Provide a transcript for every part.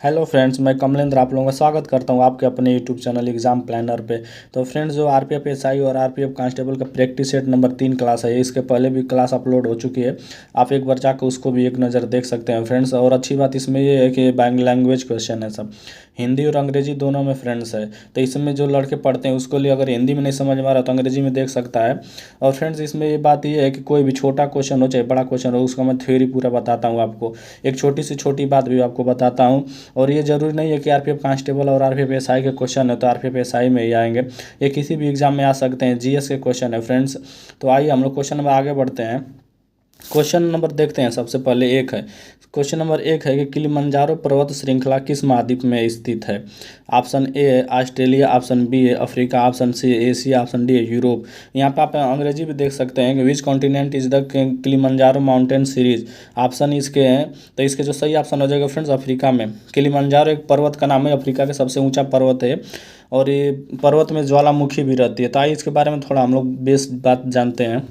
Hello friends, मैं कमलेंद्र आप लोगों का स्वागत करता हूं आपके अपने यूट्यूब चैनल एग्ज़ाम प्लानर पे। तो फ्रेंड्स, जो आरपीएफ एसआई और आरपीएफ कांस्टेबल का प्रैक्टिस सेट नंबर 3 क्लास है, इसके पहले भी क्लास अपलोड हो चुकी है। आप एक बार जाकर उसको भी एक नज़र देख सकते हैं फ्रेंड्स। और अच्छी बात इसमें ये है कि बैंग लैंग्वेज क्वेश्चन है, सब हिंदी और अंग्रेजी दोनों में फ्रेंड्स है। तो इसमें जो लड़के पढ़ते हैं उसको लिए अगर हिंदी में नहीं समझ में आ रहा तो अंग्रेजी में देख सकता है। और फ्रेंड्स, इसमें ये बात ये है कि कोई भी छोटा क्वेश्चन हो चाहे बड़ा क्वेश्चन हो, उसका मैं थ्योरी पूरा बताता हूँ आपको। एक छोटी से छोटी बात भी आपको बताता हूँ। और ये जरूरी नहीं है कि आरपीएफ कांस्टेबल और आरपीएफ एसआई के क्वेश्चन है तो आरपीएफ एसआई में ही आएंगे। ये किसी भी एग्जाम में आ सकते हैं, जीएस के क्वेश्चन है फ्रेंड्स। तो आइए हम लोग क्वेश्चन में आगे बढ़ते हैं। क्वेश्चन नंबर देखते हैं। सबसे पहले एक है, क्वेश्चन नंबर एक है कि किलिमंजारो पर्वत श्रृंखला किस महाद्वीप में स्थित है। ऑप्शन ए है ऑस्ट्रेलिया, ऑप्शन बी है Africa, option C Asia, option D है यूरोप। यहाँ पे आप अंग्रेजी भी देख सकते हैं कि which continent is the Kilimanjaro mountain series. Option इसके हैं, तो इसके जो सही ऑप्शन हो जाएगा फ्रेंड्स अफ्रीका में। किलिमंजारो एक पर्वत का नाम है, अफ्रीका का सबसे ऊंचा पर्वत है। और ये पर्वत में ज्वालामुखी भी रहती है। तो आइए इसके बारे में थोड़ा हम लोग बेस बात जानते हैं।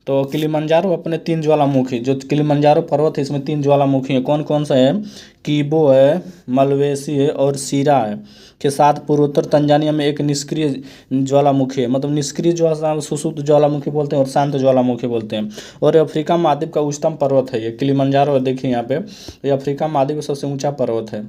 तो किलिमंजारो अपने 3 ज्वालामुखी, जो किलिमंजारो पर्वत है इसमें 3 ज्वालामुखी है। कौन कौन सा है? कीबो है, मलवेसी है और सीरा है। के साथ पूर्वोत्तर तंजानिया में एक निष्क्रिय ज्वालामुखी है। मतलब निष्क्रिय जो सुसुप्त ज्वालामुखी बोलते हैं और शांत ज्वालामुखी बोलते हैं। और ये अफ्रीका महाद्वीप का उच्चतम पर्वत है ये किलिमंजारो। देखिए यहाँ पे ये अफ्रीका महाद्वीप का सबसे ऊंचा पर्वत है।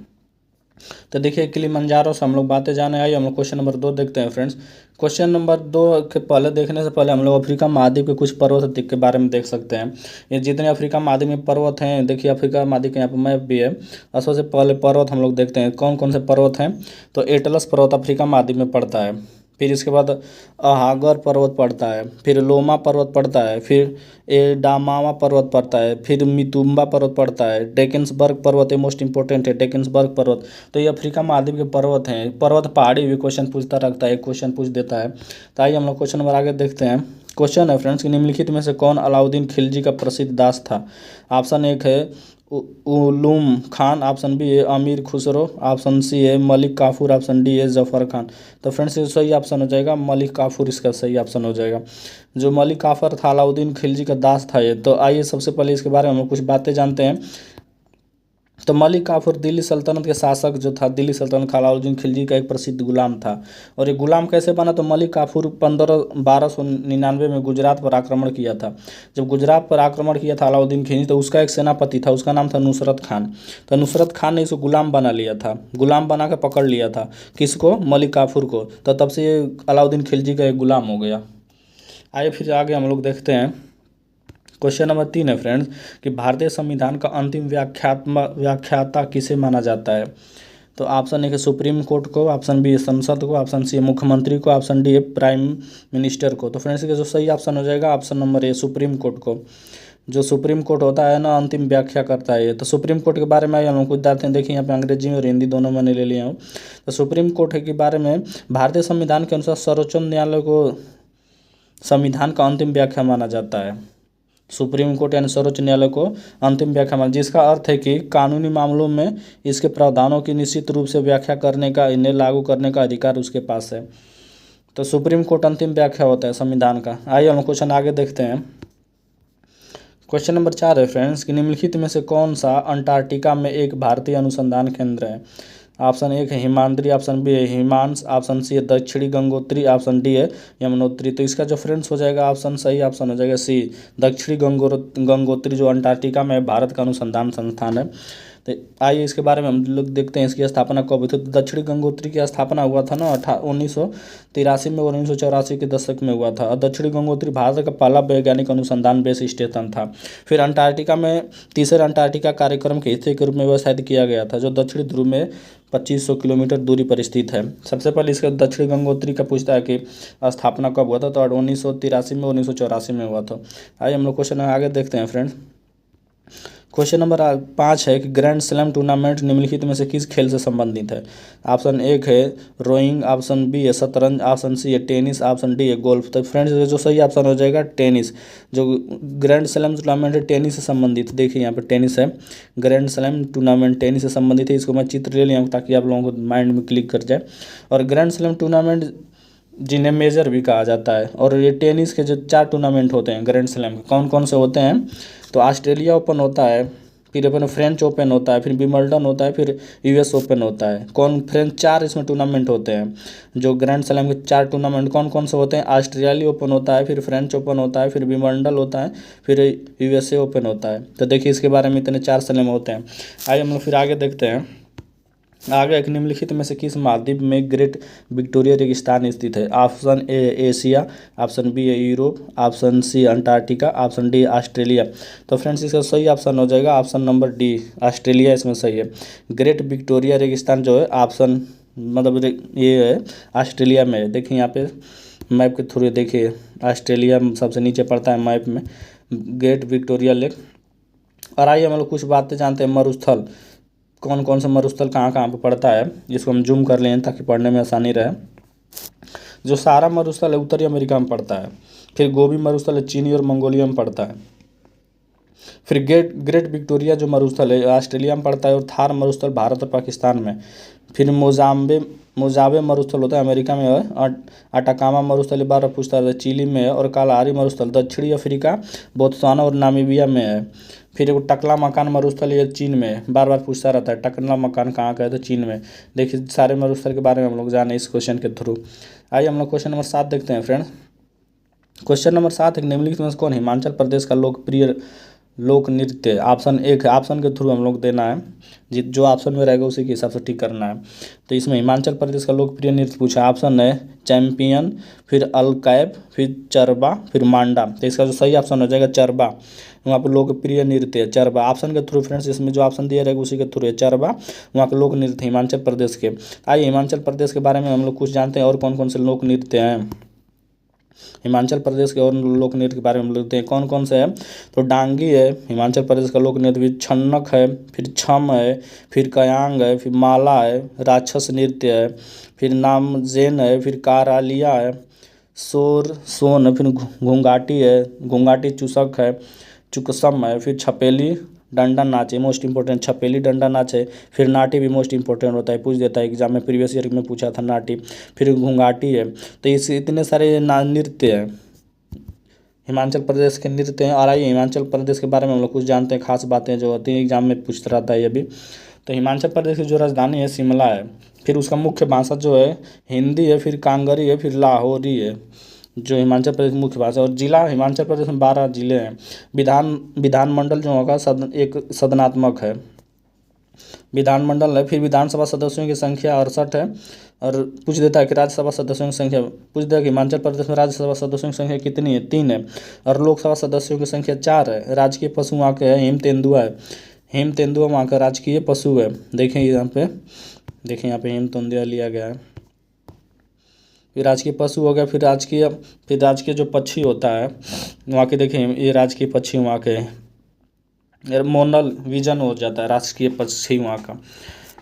तो देखिए किलिमंजारो से हम लोग बातें जाने आई। हम लोग क्वेश्चन नंबर 2 देखते हैं फ्रेंड्स। क्वेश्चन नंबर 2 के पहले देखने से पहले हम लोग अफ्रीका महाद्वीप के कुछ पर्वत के बारे में देख सकते हैं। ये जितने अफ्रीका महाद्वीप में पर्वत हैं, देखिए अफ्रीका महाद्वीप के यहाँ पर मैप भी है। और सबसे पहले पर्वत हम लोग देखते हैं कौन कौन से पर्वत हैं। तो एटलस पर्वत अफ्रीका महाद्वीप में पड़ता है। फिर इसके बाद अहागर पर्वत पड़ता है, फिर लोमा पर्वत पड़ता है, फिर एडामावा पर्वत पड़ता है, फिर मितुम्बा पर्वत पड़ता है, डेकेंसबर्ग पर्वत है, मोस्ट इंपॉर्टेंट है डेकेंसबर्ग पर्वत। तो ये अफ्रीका महाद्वीप के पर्वत हैं। पर्वत पहाड़ी भी क्वेश्चन पूछता रखता है, क्वेश्चन पूछ देता है। तो आइए हम लोग क्वेश्चन नंबर आगे देखते हैं। क्वेश्चन है फ्रेंड्स कि निम्नलिखित में से कौन अलाउद्दीन खिलजी का प्रसिद्ध दास था। ऑप्शन एक है उलूम खान, ऑप्शन बी है अमीर खुसरो, ऑप्शन सी है मलिक काफूर, ऑप्शन डी है जफर खान। तो फ्रेंड्स ये सही ऑप्शन हो जाएगा मलिक काफूर, इसका सही ऑप्शन हो जाएगा। जो मलिक काफर था अलाउद्दीन खिलजी का दास था ये। तो आइए सबसे पहले इसके बारे में हम कुछ बातें जानते हैं। तो मलिक काफूर दिल्ली सल्तनत के शासक जो था, दिल्ली सल्तनत का अलाउद्दीन खिलजी का एक प्रसिद्ध गुलाम था। और ये गुलाम कैसे बना? तो मलिक काफूर 1299 में गुजरात पर आक्रमण किया था। जब गुजरात पर आक्रमण किया था अलाउद्दीन खिलजी, तो उसका एक सेनापति था, उसका नाम था नुसरत खान। तो नुसरत खान ने इसको गुलाम बना लिया था, गुलाम बना कर पकड़ लिया था। किसको? मलिक काफूर को। तो तब से ये अलाउद्दीन खिलजी का एक गुलाम हो गया। आइए फिर आगे हम लोग देखते हैं। क्वेश्चन नंबर 3 है फ्रेंड्स कि भारतीय संविधान का अंतिम व्याख्याता किसे माना जाता है। तो ऑप्शन एक है सुप्रीम कोर्ट को, ऑप्शन बी है संसद को, ऑप्शन सी है मुख्यमंत्री को, ऑप्शन डी है प्राइम मिनिस्टर को। तो फ्रेंड्स, जो सही ऑप्शन हो जाएगा option number a supreme court को। जो सुप्रीम कोर्ट होता है ना, अंतिम व्याख्या करता है ये। तो सुप्रीम कोर्ट के बारे में हम लोग कुछ जानते हैं। देखिए यहाँ पे अंग्रेजी में और हिंदी दोनों मैंने ले लिया हूँ। तो सुप्रीम कोर्ट के बारे में भारतीय संविधान के अनुसार सर्वोच्च न्यायालय को संविधान का अंतिम व्याख्या माना जाता है। सुप्रीम कोर्ट यानी सर्वोच्च न्यायालय को अंतिम व्याख्या माना, जिसका अर्थ है कि कानूनी मामलों में इसके प्रावधानों की निश्चित रूप से व्याख्या करने का, इन्हें लागू करने का अधिकार उसके पास है। तो सुप्रीम कोर्ट अंतिम व्याख्या होता है संविधान का। आइए हम क्वेश्चन आगे देखते हैं। क्वेश्चन नंबर 4 है फ्रेंड्स कि निम्नलिखित में से कौन सा अंटार्कटिका में एक भारतीय अनुसंधान केंद्र है। ऑप्शन एक है हिमाद्री, ऑप्शन बी है हिमांश, ऑप्शन सी है दक्षिणी गंगोत्री, ऑप्शन डी है यमुनोत्री। तो इसका जो फ्रेंड्स हो जाएगा ऑप्शन सही ऑप्शन हो जाएगा सी दक्षिणी गंगोत्री, जो अंटार्कटिका में भारत का अनुसंधान संस्थान है। तो आइए इसके बारे में हम लोग देखते हैं इसकी स्थापना कब हुई थी। तो दक्षिणी गंगोत्री की स्थापना हुआ था ना 1983 में और 1984 के दशक में हुआ था। और दक्षिणी गंगोत्री भारत का पहला वैज्ञानिक अनुसंधान बेस स्टेशन था। फिर अंटार्कटिका में तीसरे अंटार्कटिका कार्यक्रम के हिस्से के रूप में व्यवस्थित किया गया था, जो दक्षिणी ध्रुव में 2500 किलोमीटर दूरी पर स्थित है। सबसे पहले इसका दक्षिणी गंगोत्री का पूछता है कि स्थापना कब हुआ था। तो 1983 में 1984 में हुआ था। आइए हम लोग क्वेश्चन आगे देखते हैं फ्रेंड्स। क्वेश्चन नंबर 5 है कि ग्रैंड स्लैम टूर्नामेंट निम्नलिखित में से किस खेल से संबंधित है। ऑप्शन एक है रोइंग, ऑप्शन बी है शतरंज, ऑप्शन सी है टेनिस, ऑप्शन डी है गोल्फ। तो फ्रेंड्स जो सही ऑप्शन हो जाएगा टेनिस। जो ग्रैंड स्लैम टूर्नामेंट है टेनिस से संबंधित। देखिए यहाँ पे टेनिस है, ग्रैंड स्लैम टूर्नामेंट टेनिस से संबंधित है। इसको मैं चित्र ले लिया हूँ ताकि आप लोगों को माइंड में क्लिक कर जाए। और ग्रैंड स्लैम टूर्नामेंट जिन्हें मेजर भी कहा जाता है। और ये टेनिस के जो 4 टूर्नामेंट होते हैं ग्रैंड स्लैम के, कौन कौन से होते हैं। तो ऑस्ट्रेलिया ओपन होता है, फिर अपन फ्रेंच ओपन होता है, फिर विंबलडन होता है, फिर यूएस ओपन होता है। फ्रेंच 4 इसमें टूर्नामेंट होते हैं। जो ग्रैंड स्लैम के 4 टूर्नामेंट कौन कौन से होते हैं? ऑस्ट्रेलिया ओपन होता है, फिर फ्रेंच ओपन होता है, फिर विंबलडन होता है, फिर यूएसए ओपन होता है। तो देखिए इसके बारे में इतने 4 स्लैम होते हैं। आइए हम लोग फिर आगे देखते हैं। आगे एक निम्नलिखित में से किस महाद्वीप में ग्रेट विक्टोरिया रेगिस्तान स्थित है? Option A Asia, option B है Europe, option C Antarctica, option D Australia. तो फ्रेंड्स इसका सही ऑप्शन हो जाएगा ऑप्शन नंबर डी, ऑस्ट्रेलिया इसमें सही है। ग्रेट विक्टोरिया रेगिस्तान जो है ऑप्शन मतलब ये है ऑस्ट्रेलिया में है। देखिए यहाँ पे मैप के थ्रू देखिए ऑस्ट्रेलिया सबसे नीचे पड़ता है मैप में, ग्रेट विक्टोरिया लेक। और आइए हम लोग कुछ बातें जानते हैं। मरुस्थल कौन कौन सा मरुस्थल कहाँ कहाँ पे पड़ता है, जिसको हम जूम कर लें ताकि पढ़ने में आसानी रहे। जो सहारा मरुस्थल है उत्तरी अमेरिका में पड़ता है। फिर गोबी मरुस्थल है चीनी और मंगोलिया में पड़ता है। फिर ग्रेट विक्टोरिया जो मरुस्थल है ऑस्ट्रेलिया में पड़ता है। और थार मरुस्थल भारत और पाकिस्तान में। फिर मोजावे मरुस्थल होता है अमेरिका में है। और अटाकामा मरुस्थल बार पूछता है चिली में है। और कालाहारी मरुस्थल दक्षिणी अफ्रीका, बोत्सवाना और नामीबिया में है। फिर एगो टकला मकान मरुस्थल ये चीन में है, बार बार पूछता रहता है टकला मकान कहाँ का है, तो चीन में। देखिए सारे मरुस्थल के बारे में हम लोग जाने इस क्वेश्चन के थ्रू। आइए हम लोग क्वेश्चन नंबर 7 देखते हैं फ्रेंड्स। क्वेश्चन नंबर 7 एक निम्नलिखित में से कौन हिमाचल प्रदेश का लोकप्रिय लोक नृत्य? ऑप्शन एक है, ऑप्शन के थ्रू हम लोग देना है, जो ऑप्शन में रहेगा उसी के हिसाब से टिक करना है। तो इसमें हिमाचल प्रदेश का लोकप्रिय नृत्य पूछा, ऑप्शन है चैंपियन, फिर अलकैब, फिर चरबा, फिर मांडा। तो इसका जो सही ऑप्शन हो जाएगा चरबा। वहाँ पर लोकप्रिय नृत्य है चरबा, ऑप्शन के थ्रू फ्रेंड्स। इसमें जो ऑप्शन दिया रहेगा उसी के थ्रू है चरबा, वहाँ के लोक नृत्य हिमाचल प्रदेश के। आइए हिमाचल प्रदेश के बारे में हम लोग कुछ जानते हैं और कौन कौन से लोक नृत्य हैं हिमाचल प्रदेश के। और लोक नृत्य के बारे में हम लोग देखते हैं कौन कौन से हैं। तो डांगी है हिमाचल प्रदेश का लोक नृत्य, फिर छन्नक है, फिर छम है, फिर कयांग है, फिर माला है, राक्षस नृत्य है, फिर नामजेन है, फिर कारालिया है, शोर सोन है, फिर घूंघाटी है, घूंघाटी चुसक है, चुकसम है, फिर छपेली डंडा नाच है, मोस्ट इंपॉर्टेंट छपेली डंडा नाच है। फिर नाटी भी मोस्ट इंपॉर्टेंट होता है, पूछ देता है एग्जाम में, प्रीवियस ईयर में पूछा था नाटी। फिर घूंघाटी है। तो इस इतने सारे नृत्य हैं हिमाचल प्रदेश के नृत्य हैं। और आइए हिमाचल प्रदेश के बारे में हम लोग कुछ जानते हैं, खास बातें जो होती हैं एग्जाम में पूछता रहता है ये भी। तो हिमाचल प्रदेश की जो राजधानी है शिमला है। फिर उसका मुख्य भाषा जो है हिंदी है, फिर कांगरी है, फिर लाहौरी है, जो हिमाचल प्रदेश की मुख्य भाषा। और जिला हिमाचल प्रदेश में 12 जिले हैं। विधानमंडल जो होगा एक सदनात्मक है विधानमंडल है। फिर विधानसभा सदस्यों की संख्या 68 है। और पूछ देता है कि राज्यसभा सदस्यों की संख्या, पूछ देता है कि हिमाचल प्रदेश में राज्यसभा सदस्यों की संख्या कितनी है, 3 है। और लोकसभा सदस्यों की संख्या 4 है। राजकीय पशु वहाँ के है हिम तेंदुआ है। हिम तेंदुआ वहाँ का राजकीय पशु है। देखिए यहाँ पे हिम तेंदुआ लिया गया है। फिर राजकीय पशु हो गया। फिर राजकीय जो पक्षी होता है वहाँ के, देखिए ये राजकीय पक्षी वहाँ के मोनल विजन हो जाता है राजकीय पक्षी वहाँ का।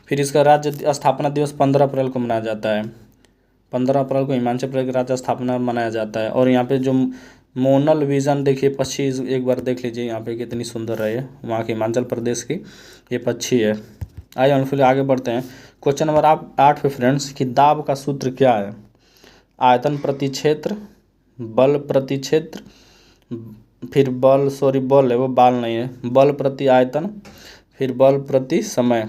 फिर इसका राज्य स्थापना दिवस 15 अप्रैल को मनाया जाता है। 15 अप्रैल को हिमाचल प्रदेश का राज्य स्थापना मनाया जाता है। और यहाँ पे जो मोनल विजन देखिए पक्षी एक बार देख लीजिए यहाँ पे कितनी सुंदर है ये वहाँ के हिमाचल प्रदेश की ये पक्षी है। आइए हम फिर आगे बढ़ते हैं। क्वेश्चन नंबर 8 पे फ्रेंड्स कि दाब का सूत्र क्या है? आयतन प्रति क्षेत्र, बल प्रति क्षेत्र, फिर बल है वो बाल नहीं है, बल प्रति आयतन, फिर बल प्रति समय।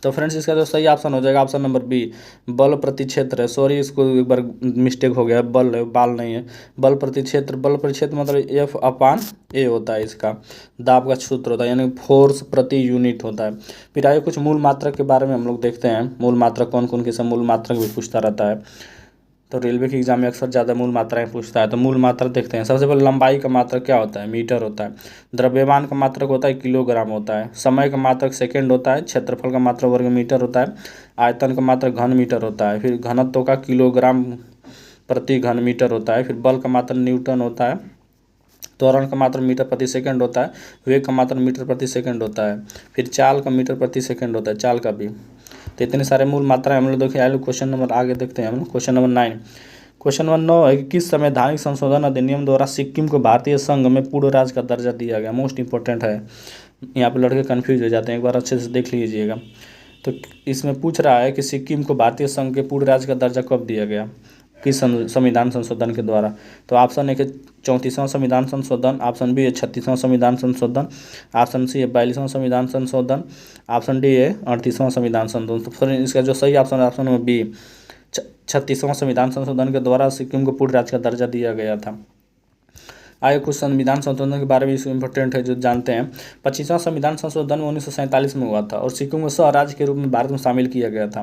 तो फ्रेंड्स इसका जो सही ऑप्शन हो जाएगा ऑप्शन नंबर बी, बल प्रति क्षेत्र है। सॉरी इसको एक बार मिस्टेक हो गया, बल है बाल नहीं है, बल प्रति क्षेत्र। बल प्रति क्षेत्र मतलब F/A होता है इसका, दाब का सूत्र होता है, यानी फोर्स प्रति यूनिट होता है। फिर आगे कुछ मूल मात्रक के बारे में हम लोग देखते हैं। मूल मात्रक कौन कौन के सब मूल मात्रक भी पूछता रहता है, तो रेलवे के एग्जाम में अक्सर ज़्यादा मूल मात्राएं पूछता है। तो मूल मात्रक देखते हैं। सबसे पहले लंबाई का मात्रक क्या होता है? मीटर होता है। द्रव्यमान का मात्रक होता है किलोग्राम होता है। समय का मात्रक सेकंड होता है। क्षेत्रफल का मात्रक वर्ग मीटर होता है। आयतन का मात्रक घन मीटर होता है। फिर घनत्व का किलोग्राम प्रति घन मीटर होता है। फिर बल का मात्रक न्यूटन होता है। त्वरण का मात्रक मीटर प्रति सेकंड होता है। वेग का मात्रक मीटर प्रति सेकंड होता है। फिर चाल का मीटर प्रति सेकंड होता है, चाल का भी। तो इतने सारे मूल मात्राएं हम लोग देखिए। आइए क्वेश्चन नंबर आगे देखते हैं हम लोग। Question number 9। क्वेश्चन नंबर 9 है कि किस संवैधानिक संशोधन अधिनियम द्वारा सिक्किम को भारतीय संघ में पूर्ण राज्य का दर्जा दिया गया? मोस्ट इंपॉर्टेंट है, यहाँ पे लड़के कन्फ्यूज हो जाते हैं, एक बार अच्छे से देख लीजिएगा। तो इसमें पूछ रहा है कि सिक्किम को भारतीय संघ के पूर्ण राज्य का दर्जा कब दिया गया, किस संविधान संशोधन के द्वारा? तो ऑप्शन है कि 34वां संविधान संशोधन, ऑप्शन बी है 36वां संविधान संशोधन, ऑप्शन सी है 42वां संविधान संशोधन, ऑप्शन डी है 38वां संविधान संशोधन। तो फिर इसका जो सही ऑप्शन है ऑप्शन नंबर बी 36वां संविधान संशोधन के द्वारा सिक्किम को पूर्ण राज्य का दर्जा दिया गया था। आगे कुछ संविधान संशोधन के बारे में इसमें इंपॉर्टेंट है जो जानते हैं। 25वां संविधान संशोधन 1947 में हुआ था और सिक्किम को सह राज्य के रूप में भारत में शामिल किया गया था।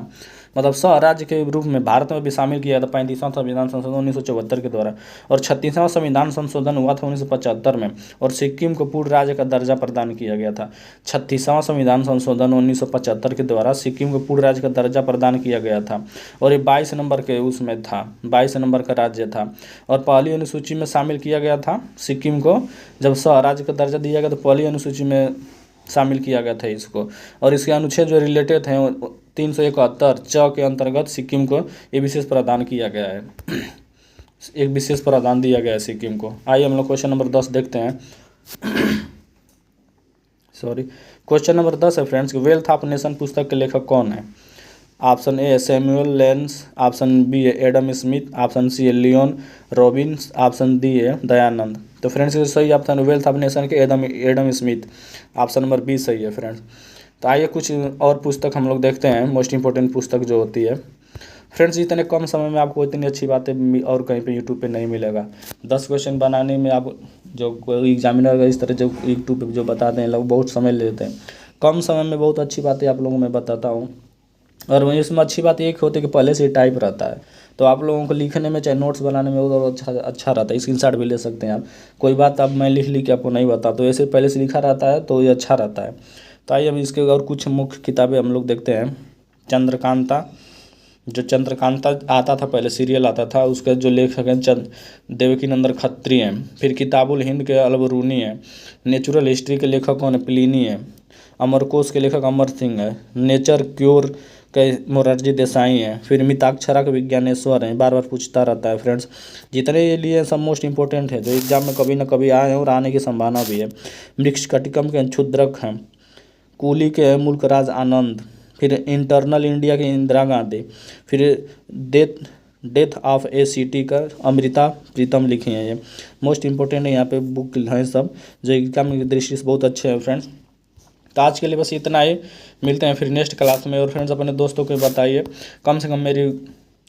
मतलब सह राज्य के रूप में भारत में भी शामिल किया था 35वां संविधान संशोधन 1974 के द्वारा, और 36वां संविधान संशोधन हुआ था 1975 में और सिक्किम को पूर्ण राज्य का दर्जा प्रदान किया गया था। 36वां संविधान संशोधन 1975 के द्वारा सिक्किम को पूर्ण राज्य का दर्जा प्रदान किया गया था और ये 22 नंबर के उसमें था, 22 नंबर का राज्य था और पहली अनुसूची में शामिल किया गया था सिक्किम को। जब सह राज्य का दर्जा दिया गया तो पहली अनुसूची में शामिल किया गया था इसको, और इसके अनुच्छेद जो रिलेटेड हैं 371 च के अंतर्गत सिक्किम को ये विशेष प्रावधान किया गया है, एक विशेष प्रावधान दिया गया है सिक्किम को। आइए हम लोग क्वेश्चन नंबर 10 देखते हैं। सॉरी, क्वेश्चन नंबर 10 है फ्रेंड्स, वेल्थ ऑफ नेशन पुस्तक के लेखक कौन है? ऑप्शन ए है सैमुअल लेंस, ऑप्शन बी है एडम स्मिथ, ऑप्शन सी है लियोन रॉबिन्स, ऑप्शन डी है दयानंद। तो फ्रेंड्स सही ऑप्शन वेल्थ ऑफ नेशन के Adam Smith, option number B सही है फ्रेंड्स। तो आइए कुछ और पुस्तक हम लोग देखते हैं, मोस्ट इंपॉर्टेंट पुस्तक जो होती है फ्रेंड्स। इतने कम समय में आपको इतनी अच्छी बातें और कहीं पे यूट्यूब पे नहीं मिलेगा। 10 क्वेश्चन बनाने में आप जो कोई एग्जामिनर इस तरह जो यूट्यूब पे जो बताते हैं लोग बहुत समय लेते हैं, कम समय में बहुत अच्छी बातें आप लोगों में बताता हूँ। और वहीं इसमें अच्छी बात एक होती है कि पहले से ही टाइप रहता है, तो आप लोगों को लिखने में चाहे नोट्स बनाने में बहुत अच्छा रहता है। स्क्रीनशॉट भी ले सकते हैं आप, कोई बात अब मैं लिख के आपको नहीं बता तो ऐसे पहले से लिखा रहता है तो ये अच्छा रहता है। तो आइए हम इसके और कुछ मुख्य किताबें हम लोग देखते हैं। चंद्रकांता, जो चंद्रकांता आता था पहले सीरियल आता था, उसके जो लेखक हैं देवकी नंदन खत्री हैं। फिर किताबुल हिंद के अलबरूनी है। नेचुरल हिस्ट्री के लेखक कौन है? प्लिनी है। अमरकोश के लेखक अमर सिंह है। नेचर क्योर के मोरारजी देसाई हैं। फिर मिताक्षरा के विज्ञानेश्वर हैं, बार बार पूछता रहता है फ्रेंड्स। जितने ये लिए सब मोस्ट इंपॉर्टेंट है जो एग्जाम में कभी ना कभी आए हैं और आने की संभावना भी है। मृक्षकटिकम के क्षुद्रक हैं। कूली के हैं मुल्कराज आनंद। फिर इंटरनल इंडिया के इंदिरा गांधी। फिर डेथ ऑफ ए सिटी का अमृता प्रीतम लिखी हैं। ये मोस्ट इंपॉर्टेंट है, यहाँ पे बुक हैं सब जो एग्जाम की दृष्टि से बहुत अच्छे हैं फ्रेंड्स। तो आज के लिए बस इतना ही, मिलते हैं फिर नेक्स्ट क्लास में। और फ्रेंड्स अपने दोस्तों को बताइए, कम से कम मेरी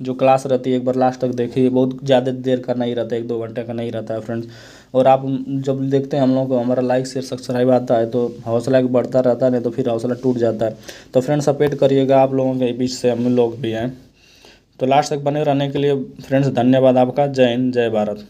जो क्लास रहती है एक बार लास्ट तक देखिए, बहुत ज़्यादा देर का नहीं रहता है, 1-2 घंटे का नहीं रहता है फ्रेंड्स। और आप जब देखते हैं हम लोग को हमारा लाइक शेयर सब्सक्राइब आता है तो हौसला बढ़ता रहता है, नहीं तो फिर हौसला टूट जाता है। तो फ्रेंड्स सपोर्ट करिएगा, आप लोगों के बीच से हम लोग भी हैं। तो लास्ट तक बने रहने के लिए फ्रेंड्स धन्यवाद आपका। जय हिंद, जय भारत।